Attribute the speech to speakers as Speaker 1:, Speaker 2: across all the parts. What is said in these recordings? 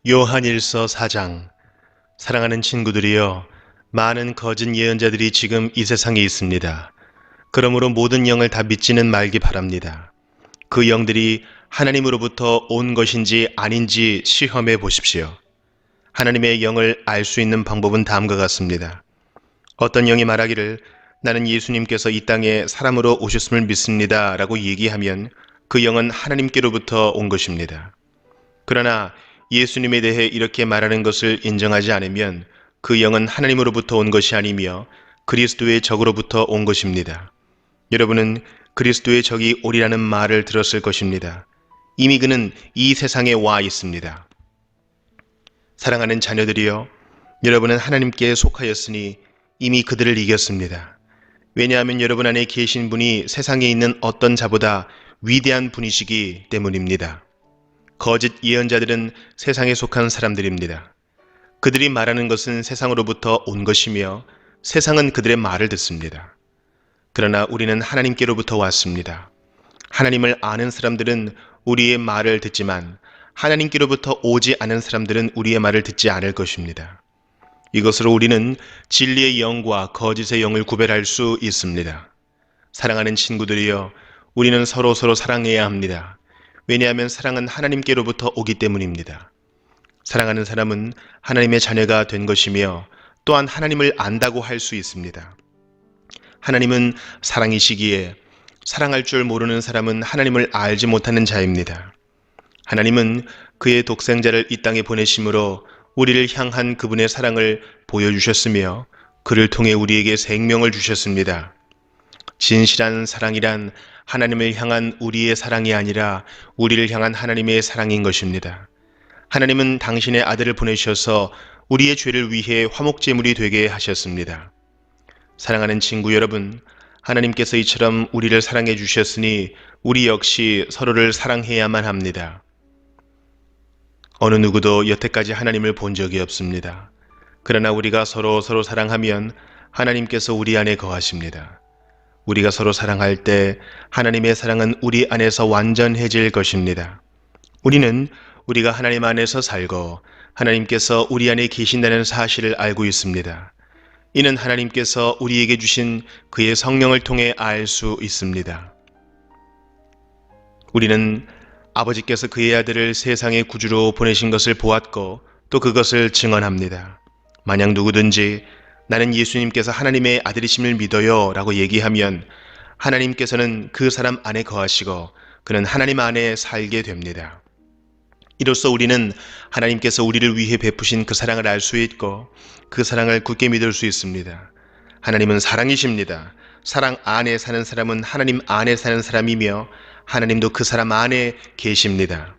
Speaker 1: 요한일서 4장. 사랑하는 친구들이여, 많은 거짓 예언자들이 지금 이 세상에 있습니다. 그러므로 모든 영을 다 믿지는 말기 바랍니다. 그 영들이 하나님으로부터 온 것인지 아닌지 시험해 보십시오. 하나님의 영을 알 수 있는 방법은 다음과 같습니다. 어떤 영이 말하기를 나는 예수님께서 이 땅에 사람으로 오셨음을 믿습니다 라고 얘기하면 그 영은 하나님께로부터 온 것입니다. 그러나 예수님에 대해 이렇게 말하는 것을 인정하지 않으면 그 영은 하나님으로부터 온 것이 아니며 그리스도의 적으로부터 온 것입니다. 여러분은 그리스도의 적이 오리라는 말을 들었을 것입니다. 이미 그는 이 세상에 와 있습니다. 사랑하는 자녀들이여, 여러분은 하나님께 속하였으니 이미 그들을 이겼습니다. 왜냐하면 여러분 안에 계신 분이 세상에 있는 어떤 자보다 위대한 분이시기 때문입니다. 거짓 예언자들은 세상에 속한 사람들입니다. 그들이 말하는 것은 세상으로부터 온 것이며 세상은 그들의 말을 듣습니다. 그러나 우리는 하나님께로부터 왔습니다. 하나님을 아는 사람들은 우리의 말을 듣지만 하나님께로부터 오지 않은 사람들은 우리의 말을 듣지 않을 것입니다. 이것으로 우리는 진리의 영과 거짓의 영을 구별할 수 있습니다. 사랑하는 친구들이여, 우리는 서로 사랑해야 합니다. 왜냐하면 사랑은 하나님께로부터 오기 때문입니다. 사랑하는 사람은 하나님의 자녀가 된 것이며 또한 하나님을 안다고 할 수 있습니다. 하나님은 사랑이시기에 사랑할 줄 모르는 사람은 하나님을 알지 못하는 자입니다. 하나님은 그의 독생자를 이 땅에 보내심으로 우리를 향한 그분의 사랑을 보여주셨으며 그를 통해 우리에게 생명을 주셨습니다. 진실한 사랑이란 하나님을 향한 우리의 사랑이 아니라 우리를 향한 하나님의 사랑인 것입니다. 하나님은 당신의 아들을 보내셔서 우리의 죄를 위해 화목제물이 되게 하셨습니다. 사랑하는 친구 여러분, 하나님께서 이처럼 우리를 사랑해 주셨으니 우리 역시 서로를 사랑해야만 합니다. 어느 누구도 여태까지 하나님을 본 적이 없습니다. 그러나 우리가 서로 사랑하면 하나님께서 우리 안에 거하십니다. 우리가 서로 사랑할 때 하나님의 사랑은 우리 안에서 완전해질 것입니다. 우리는 우리가 하나님 안에서 살고 하나님께서 우리 안에 계신다는 사실을 알고 있습니다. 이는 하나님께서 우리에게 주신 그의 성령을 통해 알 수 있습니다. 우리는 아버지께서 그의 아들을 세상의 구주로 보내신 것을 보았고 또 그것을 증언합니다. 만약 누구든지 나는 예수님께서 하나님의 아들이심을 믿어요 라고 얘기하면 하나님께서는 그 사람 안에 거하시고 그는 하나님 안에 살게 됩니다. 이로써 우리는 하나님께서 우리를 위해 베푸신 그 사랑을 알 수 있고 그 사랑을 굳게 믿을 수 있습니다. 하나님은 사랑이십니다. 사랑 안에 사는 사람은 하나님 안에 사는 사람이며 하나님도 그 사람 안에 계십니다.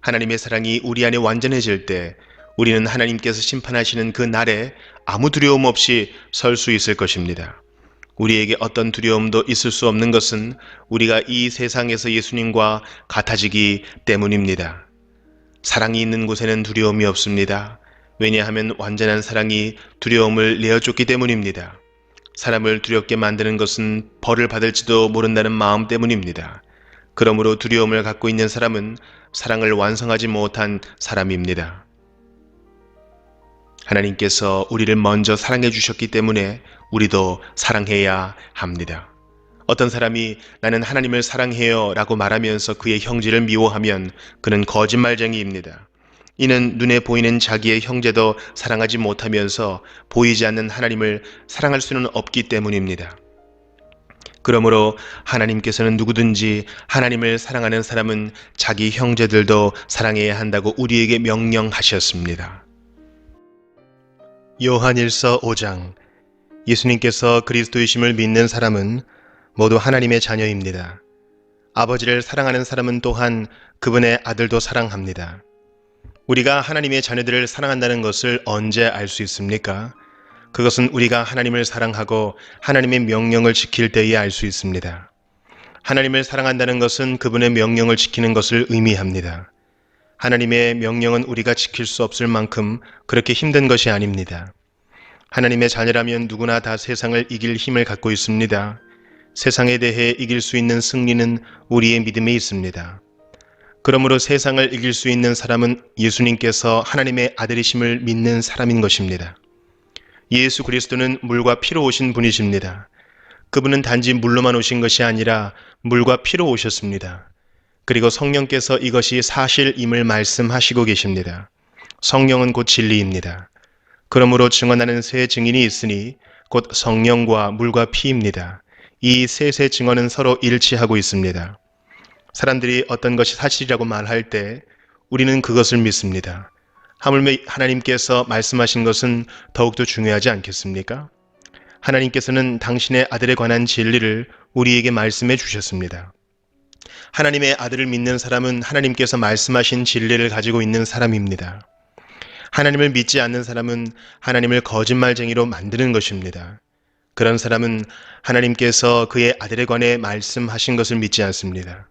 Speaker 1: 하나님의 사랑이 우리 안에 완전해질 때 우리는 하나님께서 심판하시는 그 날에 아무 두려움 없이 설 수 있을 것입니다. 우리에게 어떤 두려움도 있을 수 없는 것은 우리가 이 세상에서 예수님과 같아지기 때문입니다. 사랑이 있는 곳에는 두려움이 없습니다. 왜냐하면 완전한 사랑이 두려움을 내어줬기 때문입니다. 사람을 두렵게 만드는 것은 벌을 받을지도 모른다는 마음 때문입니다. 그러므로 두려움을 갖고 있는 사람은 사랑을 완성하지 못한 사람입니다. 하나님께서 우리를 먼저 사랑해 주셨기 때문에 우리도 사랑해야 합니다. 어떤 사람이 나는 하나님을 사랑해요 라고 말하면서 그의 형제를 미워하면 그는 거짓말쟁이입니다. 이는 눈에 보이는 자기의 형제도 사랑하지 못하면서 보이지 않는 하나님을 사랑할 수는 없기 때문입니다. 그러므로 하나님께서는 누구든지 하나님을 사랑하는 사람은 자기 형제들도 사랑해야 한다고 우리에게 명령하셨습니다. 요한일서 5장. 예수님께서 그리스도이심을 믿는 사람은 모두 하나님의 자녀입니다. 아버지를 사랑하는 사람은 또한 그분의 아들도 사랑합니다. 우리가 하나님의 자녀들을 사랑한다는 것을 언제 알 수 있습니까? 그것은 우리가 하나님을 사랑하고 하나님의 명령을 지킬 때에 알 수 있습니다. 하나님을 사랑한다는 것은 그분의 명령을 지키는 것을 의미합니다. 하나님의 명령은 우리가 지킬 수 없을 만큼 그렇게 힘든 것이 아닙니다. 하나님의 자녀라면 누구나 다 세상을 이길 힘을 갖고 있습니다. 세상에 대해 이길 수 있는 승리는 우리의 믿음에 있습니다. 그러므로 세상을 이길 수 있는 사람은 예수님께서 하나님의 아들이심을 믿는 사람인 것입니다. 예수 그리스도는 물과 피로 오신 분이십니다. 그분은 단지 물로만 오신 것이 아니라 물과 피로 오셨습니다. 그리고 성령께서 이것이 사실임을 말씀하시고 계십니다. 성령은 곧 진리입니다. 그러므로 증언하는 세 증인이 있으니 곧 성령과 물과 피입니다. 이 셋의 증언은 서로 일치하고 있습니다. 사람들이 어떤 것이 사실이라고 말할 때 우리는 그것을 믿습니다. 하물며 하나님께서 말씀하신 것은 더욱더 중요하지 않겠습니까? 하나님께서는 당신의 아들에 관한 진리를 우리에게 말씀해 주셨습니다. 하나님의 아들을 믿는 사람은 하나님께서 말씀하신 진리를 가지고 있는 사람입니다. 하나님을 믿지 않는 사람은 하나님을 거짓말쟁이로 만드는 것입니다. 그런 사람은 하나님께서 그의 아들에 관해 말씀하신 것을 믿지 않습니다.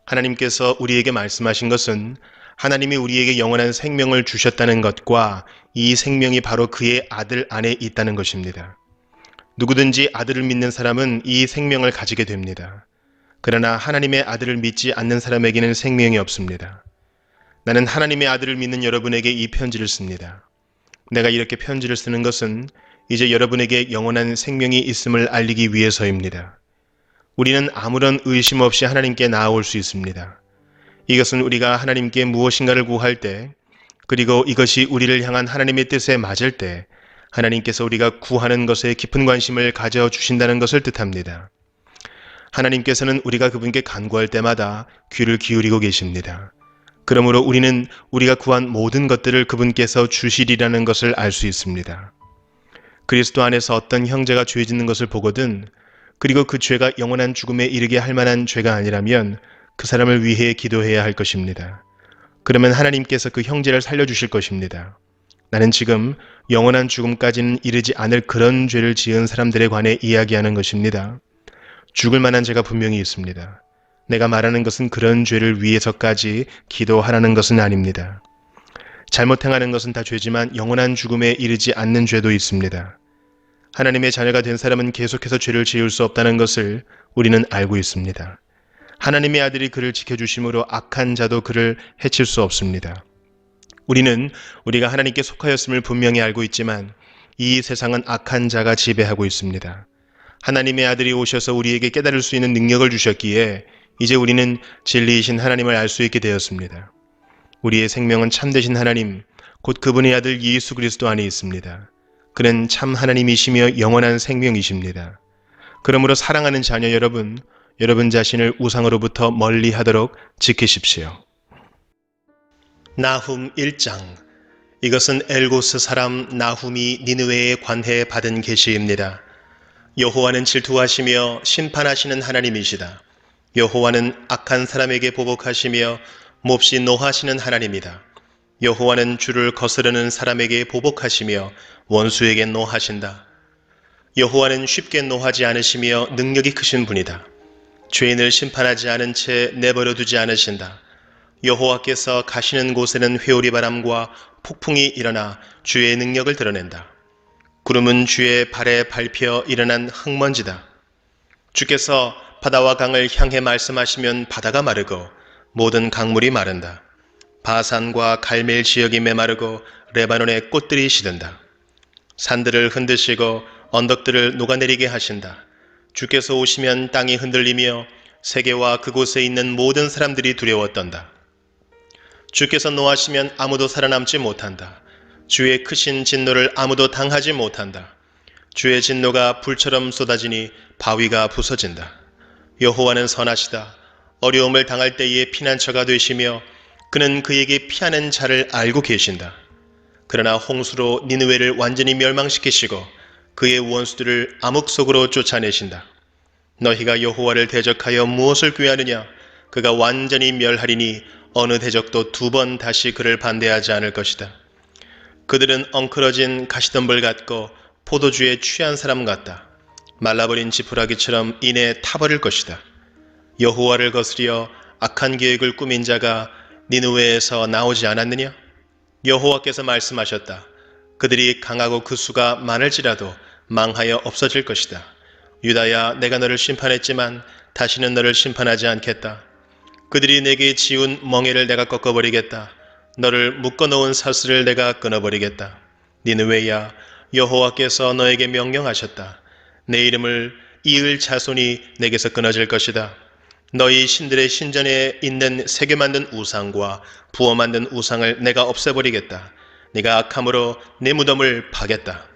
Speaker 1: 하나님께서 우리에게 말씀하신 것은 하나님이 우리에게 영원한 생명을 주셨다는 것과 이 생명이 바로 그의 아들 안에 있다는 것입니다. 누구든지 아들을 믿는 사람은 이 생명을 가지게 됩니다. 그러나 하나님의 아들을 믿지 않는 사람에게는 생명이 없습니다. 나는 하나님의 아들을 믿는 여러분에게 이 편지를 씁니다. 내가 이렇게 편지를 쓰는 것은 이제 여러분에게 영원한 생명이 있음을 알리기 위해서입니다. 우리는 아무런 의심 없이 하나님께 나아올 수 있습니다. 이것은 우리가 하나님께 무엇인가를 구할 때, 그리고 이것이 우리를 향한 하나님의 뜻에 맞을 때 하나님께서 우리가 구하는 것에 깊은 관심을 가져주신다는 것을 뜻합니다. 하나님께서는 우리가 그분께 간구할 때마다 귀를 기울이고 계십니다. 그러므로 우리는 우리가 구한 모든 것들을 그분께서 주시리라는 것을 알 수 있습니다. 그리스도 안에서 어떤 형제가 죄 짓는 것을 보거든, 그리고 그 죄가 영원한 죽음에 이르게 할 만한 죄가 아니라면 그 사람을 위해 기도해야 할 것입니다. 그러면 하나님께서 그 형제를 살려주실 것입니다. 나는 지금 영원한 죽음까지는 이르지 않을 그런 죄를 지은 사람들에 관해 이야기하는 것입니다. 죽을 만한 죄가 분명히 있습니다. 내가 말하는 것은 그런 죄를 위해서까지 기도하라는 것은 아닙니다. 잘못 행하는 것은 다 죄지만 영원한 죽음에 이르지 않는 죄도 있습니다. 하나님의 자녀가 된 사람은 계속해서 죄를 지을 수 없다는 것을 우리는 알고 있습니다. 하나님의 아들이 그를 지켜주심으로 악한 자도 그를 해칠 수 없습니다. 우리는 우리가 하나님께 속하였음을 분명히 알고 있지만 이 세상은 악한 자가 지배하고 있습니다. 하나님의 아들이 오셔서 우리에게 깨달을 수 있는 능력을 주셨기에 이제 우리는 진리이신 하나님을 알 수 있게 되었습니다. 우리의 생명은 참되신 하나님, 곧 그분의 아들 예수 그리스도 안에 있습니다. 그는 참 하나님이시며 영원한 생명이십니다. 그러므로 사랑하는 자녀 여러분, 여러분 자신을 우상으로부터 멀리하도록 지키십시오. 나훔 1장. 이것은 엘고스 사람 나훔이 니느웨에 관해 받은 계시입니다. 여호와는 질투하시며 심판하시는 하나님이시다. 여호와는 악한 사람에게 보복하시며 몹시 노하시는 하나님이다. 여호와는 주를 거스르는 사람에게 보복하시며 원수에게 노하신다. 여호와는 쉽게 노하지 않으시며 능력이 크신 분이다. 죄인을 심판하지 않은 채 내버려 두지 않으신다. 여호와께서 가시는 곳에는 회오리 바람과 폭풍이 일어나 주의 능력을 드러낸다. 구름은 주의 발에 밟혀 일어난 흙먼지다. 주께서 바다와 강을 향해 말씀하시면 바다가 마르고 모든 강물이 마른다. 바산과 갈멜 지역이 메마르고 레바논의 꽃들이 시든다. 산들을 흔드시고 언덕들을 녹아내리게 하신다. 주께서 오시면 땅이 흔들리며 세계와 그곳에 있는 모든 사람들이 두려워 떤다. 주께서 노하시면 아무도 살아남지 못한다. 주의 크신 진노를 아무도 당하지 못한다. 주의 진노가 불처럼 쏟아지니 바위가 부서진다. 여호와는 선하시다. 어려움을 당할 때에 피난처가 되시며 그는 그에게 피하는 자를 알고 계신다. 그러나 홍수로 니느웨를 완전히 멸망시키시고 그의 원수들을 암흑 속으로 쫓아내신다. 너희가 여호와를 대적하여 무엇을 꾀하느냐? 그가 완전히 멸하리니 어느 대적도 두 번 다시 그를 반대하지 않을 것이다. 그들은 엉클어진 가시덤불 같고 포도주에 취한 사람 같다. 말라버린 지푸라기처럼 이내 타버릴 것이다. 여호와를 거스려 악한 계획을 꾸민 자가 니느웨에서 나오지 않았느냐? 여호와께서 말씀하셨다. 그들이 강하고 그 수가 많을지라도 망하여 없어질 것이다. 유다야, 내가 너를 심판했지만 다시는 너를 심판하지 않겠다. 그들이 내게 지운 멍에를 내가 꺾어버리겠다. 너를 묶어놓은 사슬을 내가 끊어버리겠다. 니느웨야, 여호와께서 너에게 명령하셨다. 내 이름을 이을 자손이 내게서 끊어질 것이다. 너희 신들의 신전에 있는 새겨 만든 우상과 부어 만든 우상을 내가 없애버리겠다. 네가 악함으로 내 무덤을 파겠다.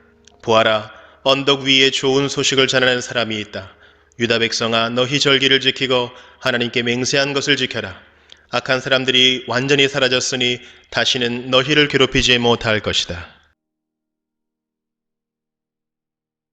Speaker 1: 보아라, 언덕 위에 좋은 소식을 전하는 사람이 있다. 유다 백성아, 너희 절기를 지키고 하나님께 맹세한 것을 지켜라. 악한 사람들이 완전히 사라졌으니 다시는 너희를 괴롭히지 못할 것이다.